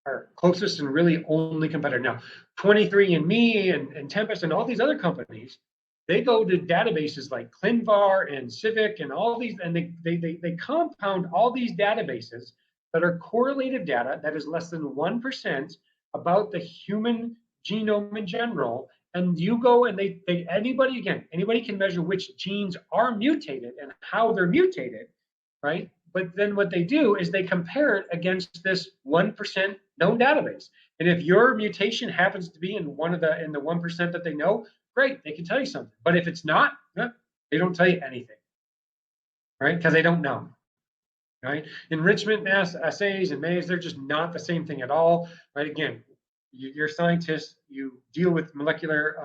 Our closest and really only competitor. Now, 23andMe and Tempest and all these other companies, they go to databases like ClinVar and Civic and all these, and they compound all these databases that are correlative data that is less than 1% about the human genome in general. And you go and anybody can measure which genes are mutated and how they're mutated, right? But then what they do is they compare it against this 1% known database. And if your mutation happens to be in the 1% that they know, great, they can tell you something. But if it's not, they don't tell you anything, right? Because they don't know, right? Enrichment assays and maze, they're just not the same thing at all, right? Again, you're scientists, you deal with molecular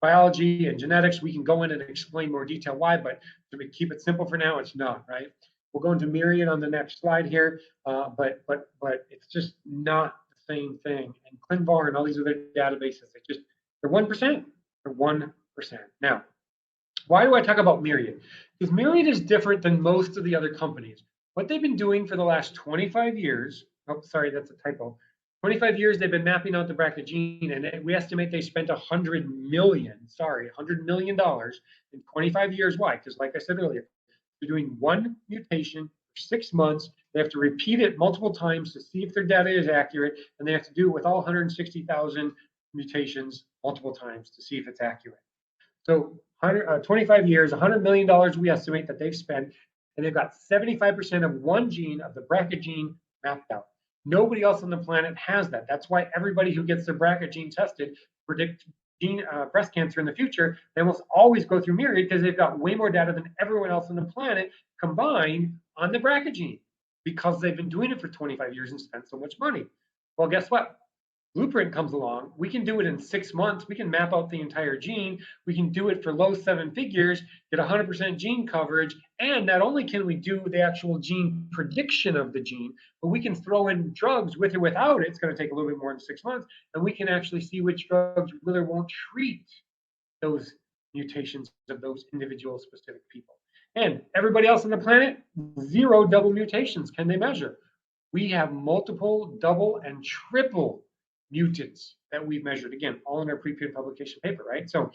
biology and genetics. We can go in and explain more detail why, but to keep it simple for now, it's not, right? We'll go into Myriad on the next slide here, but it's just not the same thing. And ClinVar and all these other databases, they're 1%. They're 1%. Now, why do I talk about Myriad? Because Myriad is different than most of the other companies. What they've been doing for the last 25 years, oh, sorry, that's a typo. 25 years they've been mapping out the BRCA gene, and we estimate they spent $100 million in 25 years. Why? Because like I said earlier, they're doing one mutation for 6 months. They have to repeat it multiple times to see if their data is accurate, and they have to do it with all 160,000 mutations multiple times to see if it's accurate. So 25 years, $100 million we estimate that they've spent, and they've got 75% of one gene of the BRCA gene mapped out. Nobody else on the planet has that. That's why everybody who gets their BRCA gene tested predict breast cancer in the future. They almost always go through Myriad because they've got way more data than everyone else on the planet combined on the BRCA gene because they've been doing it for 25 years and spent so much money. Well, guess what? Blueprint comes along. We can do it in 6 months. We can map out the entire gene. We can do it for low 7 figures, get 100% gene coverage. And not only can we do the actual gene prediction of the gene, but we can throw in drugs with or without it. It's going to take a little bit more than 6 months. And we can actually see which drugs will or won't treat those mutations of those individual specific people. And everybody else on the planet, 0 double mutations can they measure. We have multiple, double, and triple mutants that we've measured, again, all in our preprint publication paper, right? So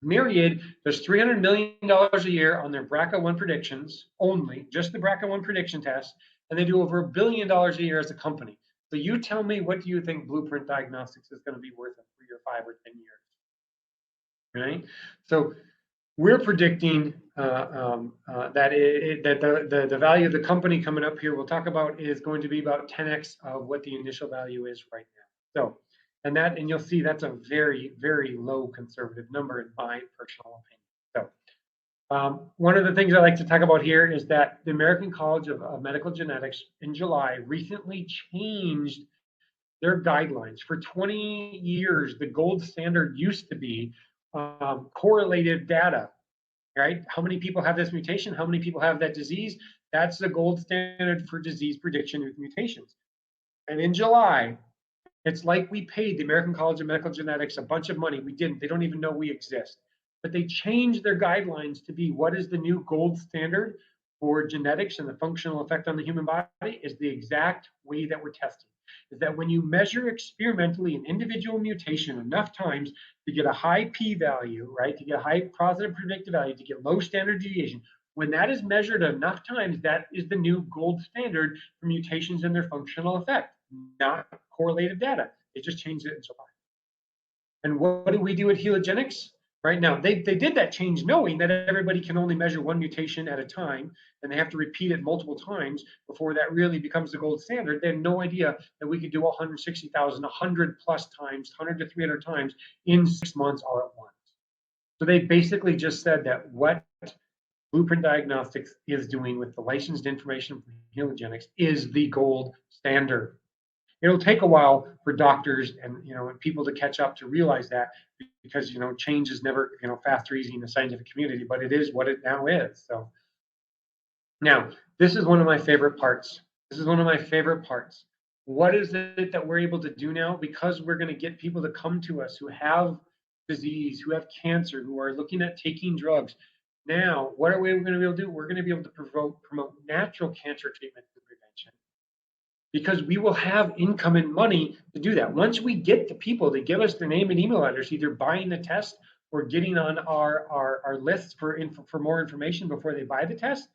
Myriad does $300 million a year on their BRCA1 predictions only, just the BRCA1 prediction test, and they do over $1 billion a year as a company. So you tell me, what do you think Blueprint Diagnostics is going to be worth in 3 or 5 or 10 years? Right? So we're predicting that the value of the company coming up here we'll talk about is going to be about 10x of what the initial value is right now. So, and you'll see that's a very, very low conservative number in my personal opinion. So, one of the things I like to talk about here is that the American College of Medical Genetics in July recently changed their guidelines. For 20 years, the gold standard used to be correlative data, right? How many people have this mutation? How many people have that disease? That's the gold standard for disease prediction with mutations. And in July, it's like we paid the American College of Medical Genetics a bunch of money. We didn't. They don't even know we exist. But they changed their guidelines to be what is the new gold standard for genetics and the functional effect on the human body is the exact way that we're testing. Is that when you measure experimentally an individual mutation enough times to get a high p-value, right, to get a high positive predictive value, to get low standard deviation, when that is measured enough times, that is the new gold standard for mutations and their functional effect, not correlated data. They just changed it in July. And what do we do at Helogenics? Right now, they did that change knowing that everybody can only measure one mutation at a time, and they have to repeat it multiple times before that really becomes the gold standard. They had no idea that we could do 160,000, 100 plus times, 100 to 300 times in 6 months all at once. So they basically just said that what Blueprint Diagnostics is doing with the licensed information from Helogenics is the gold standard. It'll take a while for doctors and people to catch up to realize that, because change is never fast or easy in the scientific community, but it is what it now is. So now this is one of my favorite parts. What is it that we're able to do now? Because we're going to get people to come to us who have disease, who have cancer, who are looking at taking drugs. Now, what are we going to be able to do? We're going to be able to promote natural cancer treatment and prevention, because we will have income and money to do that. Once we get the people to give us their name and email address, either buying the test or getting on our lists for more information before they buy the test,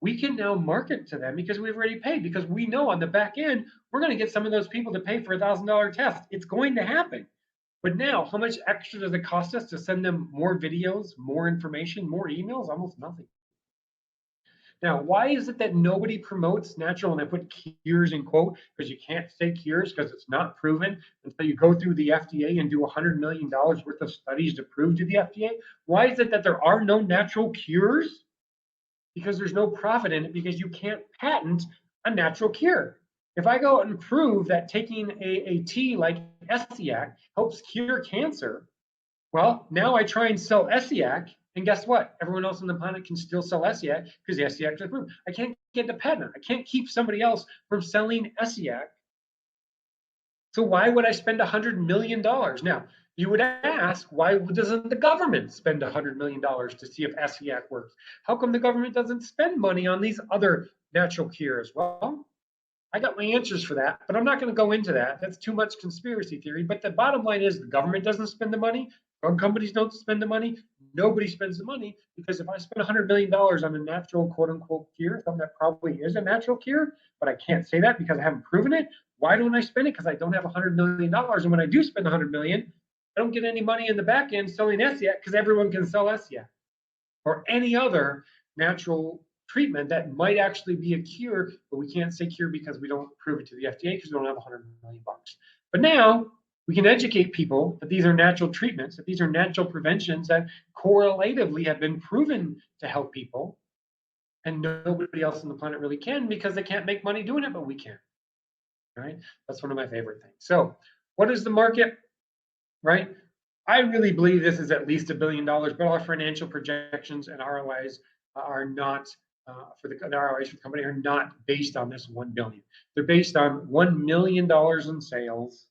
we can now market to them because we've already paid, because we know on the back end, we're going to get some of those people to pay for $1,000 test. It's going to happen. But now, how much extra does it cost us to send them more videos, more information, more emails? Almost nothing. Now, why is it that nobody promotes natural, and I put cures in quote, because you can't say cures because it's not proven until you go through the FDA and do $100 million worth of studies to prove to the FDA? Why is it that there are no natural cures? Because there's no profit in it, because you can't patent a natural cure. If I go out and prove that taking a tea like Essiac helps cure cancer, well, now I try and sell Essiac, and guess what? Everyone else on the planet can still sell Essiac because the Essiac is approved. I can't get the patent. I can't keep somebody else from selling Essiac. So why would I spend $100 million? Now, you would ask, why doesn't the government spend $100 million to see if Essiac works? How come the government doesn't spend money on these other natural cures? Well, I got my answers for that, but I'm not going to go into that. That's too much conspiracy theory. But the bottom line is the government doesn't spend the money. Drug companies don't spend the money. Nobody spends the money, because if I spend $100 million on a natural quote unquote cure, something that probably is a natural cure, but I can't say that because I haven't proven it. Why don't I spend it? Because I don't have $100 million. And when I do spend $100 million, I don't get any money in the back end selling Essiac, because everyone can sell Essiac or any other natural treatment that might actually be a cure, but we can't say cure because we don't prove it to the FDA, because we don't have $100 million. But now we can educate people that these are natural treatments, that these are natural preventions that correlatively have been proven to help people, and nobody else on the planet really can, because they can't make money doing it, but we can. Right? That's one of my favorite things. So what is the market? Right? I really believe this is at least $1 billion, but our financial projections and ROIs are not the ROIs for the company are not based on this 1 billion. They're based on $1 million in sales,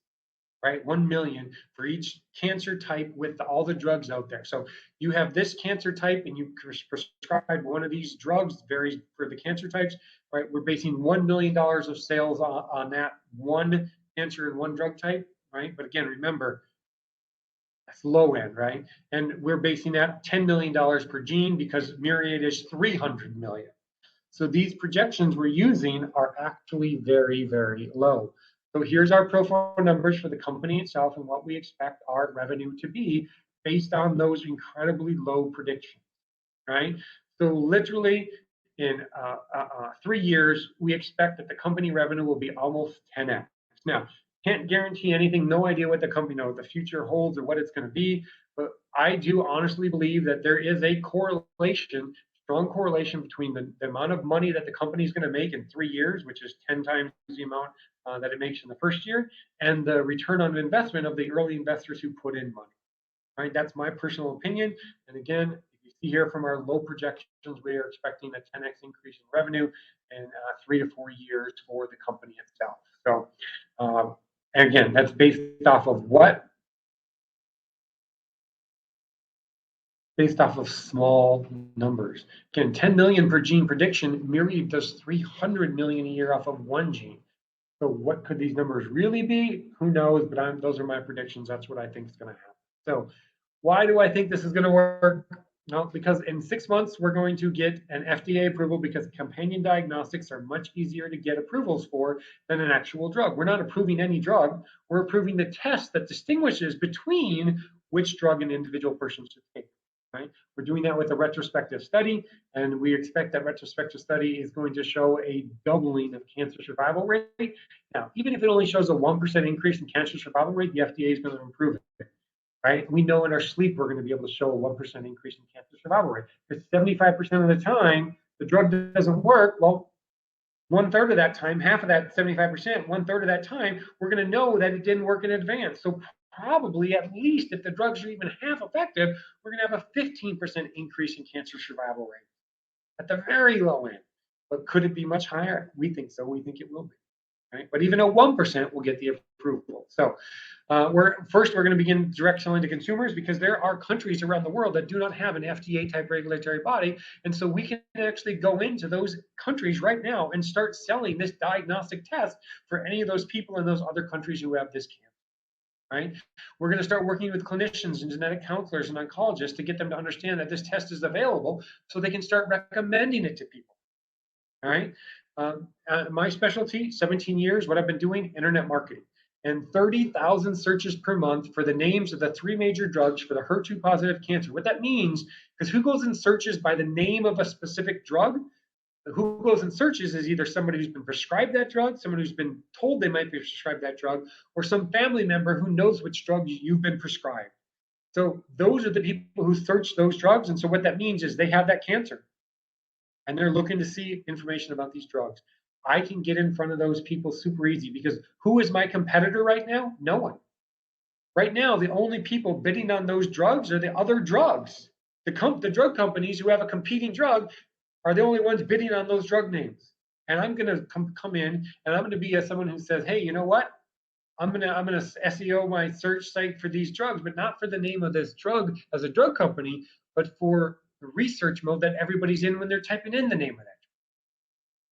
right? 1 million for each cancer type with all the drugs out there. So you have this cancer type and you prescribe one of these drugs, varies for the cancer types, right? We're basing $1 million of sales on that one cancer and one drug type, right? But again, remember, that's low end, right? And we're basing that $10 million per gene, because Myriad is 300 million. So these projections we're using are actually very, very low. So here's our pro forma numbers for the company itself and what we expect our revenue to be based on those incredibly low predictions, right? So literally in 3 years, we expect that the company revenue will be almost 10x. Now, can't guarantee anything, no idea what the company knows the future holds or what it's going to be, but I do honestly believe that there is a correlation, strong correlation between the amount of money that the company is going to make in 3 years, which is 10 times the amount that it makes in the first year, and the return on investment of the early investors who put in money. Right, that's my personal opinion. And again, if you see here from our low projections, we are expecting a 10x increase in revenue in 3 to 4 years for the company itself. So, again, that's based off of what? Based off of small numbers. Again, 10 million per gene prediction. Myriad does 300 million a year off of one gene. So what could these numbers really be? Who knows? But those are my predictions. That's what I think is going to happen. So why do I think this is going to work? Well, because in 6 months, we're going to get an FDA approval because companion diagnostics are much easier to get approvals for than an actual drug. We're not approving any drug. We're approving the test that distinguishes between which drug an individual person should take. Right? We're doing that with a retrospective study, and we expect that retrospective study is going to show a doubling of cancer survival rate. Now, even if it only shows a 1% increase in cancer survival rate, the FDA is going to improve it. Right? We know in our sleep we're going to be able to show a 1% increase in cancer survival rate. Because 75% of the time the drug doesn't work, well, 1/3 of that time, half of that 75%, 1/3 of that time, we're going to know that it didn't work in advance. So probably at least if the drugs are even half effective, we're going to have a 15% increase in cancer survival rate at the very low end. But could it be much higher? We think so. We think it will be. Right? But even at 1% will get the approval. So we're going to begin direct selling to consumers because there are countries around the world that do not have an FDA type regulatory body. And so we can actually go into those countries right now and start selling this diagnostic test for any of those people in those other countries who have this cancer. Right? We're going to start working with clinicians and genetic counselors and oncologists to get them to understand that this test is available so they can start recommending it to people. All right. My specialty, 17 years, what I've been doing, internet marketing. And 30,000 searches per month for the names of the 3 major drugs for the HER2 positive cancer. What that means, because who goes and searches by the name of a specific drug? Who goes and searches is either somebody who's been prescribed that drug, someone who's been told they might be prescribed that drug, or some family member who knows which drug you've been prescribed. So those are the people who search those drugs. And so what that means is they have that cancer and they're looking to see information about these drugs. I can get in front of those people super easy because who is my competitor right now? No one. Right now, the only people bidding on those drugs are the other drugs. The drug companies who have a competing drug are the only ones bidding on those drug names. And I'm going to come in and I'm going to be someone who says, hey, you know what? I'm going to SEO my search site for these drugs, but not for the name of this drug as a drug company, but for the research mode that everybody's in when they're typing in the name of that.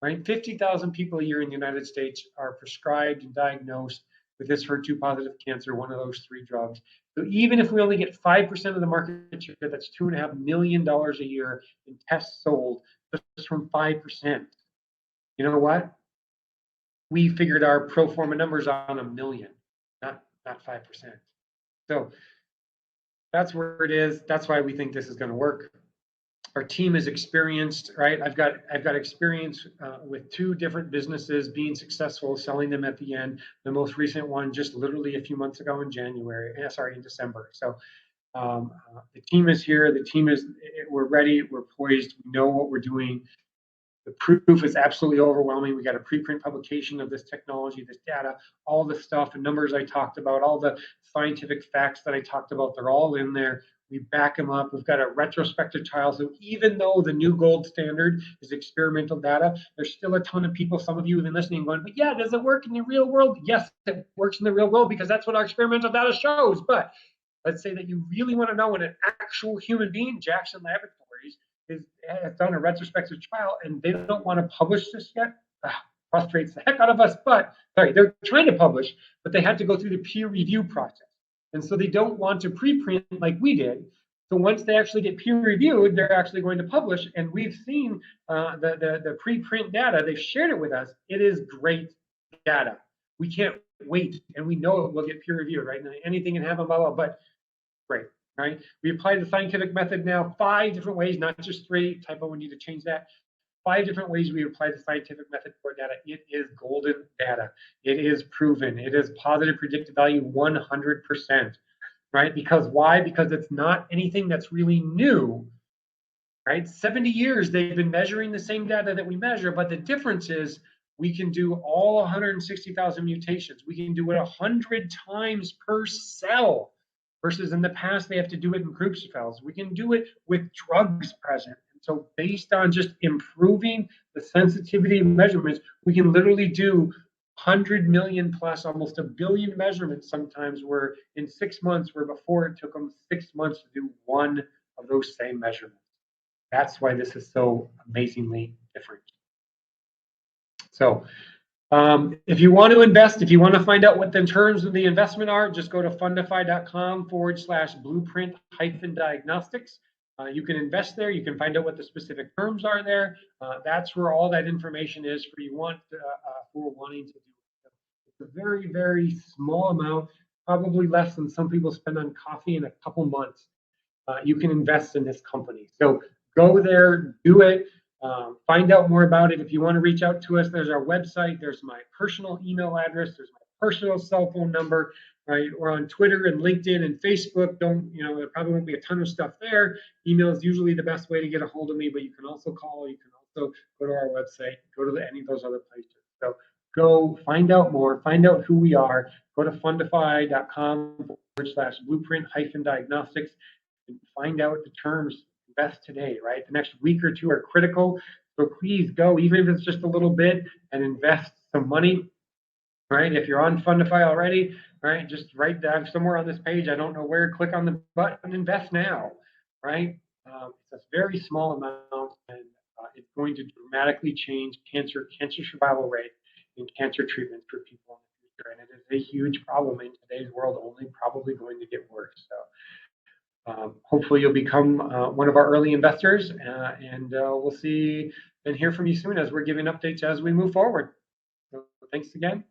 Right? 50,000 people a year in the United States are prescribed and diagnosed with this HER2 positive cancer, one of those 3 drugs. So even if we only get 5% of the market share, that's $2.5 million a year in tests sold just from 5%. You know what? We figured our pro forma numbers on 1 million, not 5%. So that's where it is. That's why we think this is going to work. Our team is experienced, right? I've got experience with 2 different businesses being successful, selling them at the end. The most recent one just literally a few months ago in December. So the team is here. We're ready. We're poised. We know what we're doing. The proof is absolutely overwhelming. We got a preprint publication of this technology, this data, all the stuff and numbers I talked about, all the scientific facts that I talked about, they're all in there. We back them up. We've got a retrospective trial. So even though the new gold standard is experimental data, there's still a ton of people, some of you have been listening going, but yeah, does it work in the real world? Yes, it works in the real world because that's what our experimental data shows. But let's say that you really want to know when an actual human being, Jackson Laboratories, has done a retrospective trial and they don't want to publish this yet. Frustrates the heck out of us, but they're trying to publish, but they had to go through the peer review process. And so they don't want to preprint like we did. So once they actually get peer reviewed, they're actually going to publish. And we've seen the preprint data. They've shared it with us. It is great data. we can't wait, and we know it will get peer reviewed, right? And anything can happen, blah, blah, but great, right? We apply the scientific method now 5 different ways, not just 3. Typo, we need to change that. 5 different ways we apply the scientific method for data. It is golden data. It is proven. It is positive predictive value 100%, right? Because why? Because it's not anything that's really new, right? 70 years they've been measuring the same data that we measure, but the difference is we can do all 160,000 mutations. We can do it 100 times per cell versus in the past they have to do it in groups of cells. We can do it with drugs present. And so based on just improving the sensitivity of measurements, we can literally do 100 million plus, almost a billion measurements sometimes, where in 6 months, where before it took them 6 months to do one of those same measurements. That's why this is so amazingly different. So if you want to invest, if you want to find out what the terms of the investment are, just go to fundify.com/blueprint-diagnostics. You can invest there. You can find out what the specific terms are there. That's where all that information is for wanting to do it. It's a very, very small amount, probably less than some people spend on coffee in a couple months. You can invest in this company. So go there, do it. Find out more about it. If you want to reach out to us, there's our website. There's my personal email address. There's my personal cell phone number. Right? We're on Twitter and LinkedIn and Facebook. There probably won't be a ton of stuff there. Email is usually the best way to get a hold of me, but you can also call. You can also go to our website, go to any of those other places. So go find out more, find out who we are. Go to fundify.com/blueprint-diagnostics and find out the terms. Invest today, right? The next week or 2 are critical. So please go, even if it's just a little bit, and invest some money, right? If you're on Fundify already, right, just write down somewhere on this page, I don't know where, click on the button, invest now, right? It's a very small amount, and it's going to dramatically change cancer survival rate and cancer treatment for people in the future. And it is a huge problem in today's world, only probably going to get worse. So hopefully you'll become one of our early investors, and we'll see and hear from you soon as we're giving updates as we move forward. So thanks again.